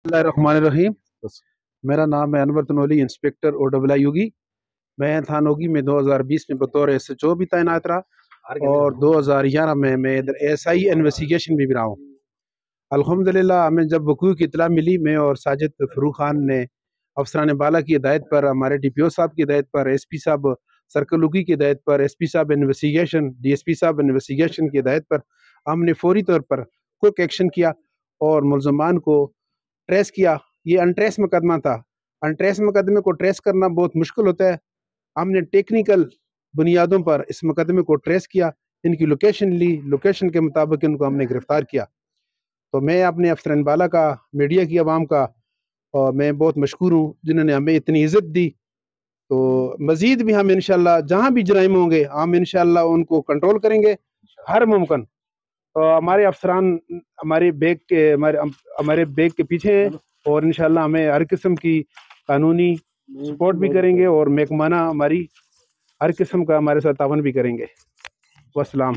बिस्मिल्लाहिर्रहमानिर्रहीम। मेरा नाम है अनवर तनोली, इंस्पेक्टर OII। मैं थानोगी में 2020 में बतौर SHO भी तैनात रहा और 2011 में मैं इधर SI इन्वेस्टिगेशन भी रहा हूँ। अल्हम्दुलिल्लाह हमें जब वक़ूअ की इत्तला मिली, मैं और साजिद फ़रूख खान ने अफसरान बाला की हिदायत पर, हमारे DPO साहब की हिदायत पर, SP साहब सर्कल उगी की हिदायत पर, SP साहब इन्वेस्टिगेशन, DSP साहब इन्वेस्टिगेशन की हिदायत पर हमने फौरी तौर पर क्विक एक्शन किया और मुल्ज़मान को ट्रेस किया। ये अनट्रेस मुकदमा था। अनट्रेस मुकदमे को ट्रेस करना बहुत मुश्किल होता है। हमने टेक्निकल बुनियादों पर इस मुकदमे को ट्रेस किया, इनकी लोकेशन ली, लोकेशन के मुताबिक इनको हमने गिरफ़्तार किया। तो मैं अपने अफसरान बाला का, मीडिया की आवाम का, और मैं बहुत मशकूर हूँ जिन्होंने हमें इतनी इज़्ज़त दी। तो मज़ीद भी हम इंशाअल्लाह जहाँ भी जराइम होंगे हम इंशाअल्लाह उनको कंट्रोल करेंगे हर मुमकिन। तो हमारे अफसरान हमारे बैग के पीछे हैं और इंशाअल्लाह हमें हर किस्म की कानूनी सपोर्ट भी करेंगे और महकमाना हमारी हर किस्म का हमारे साथ तावन भी करेंगे। वस्सलाम।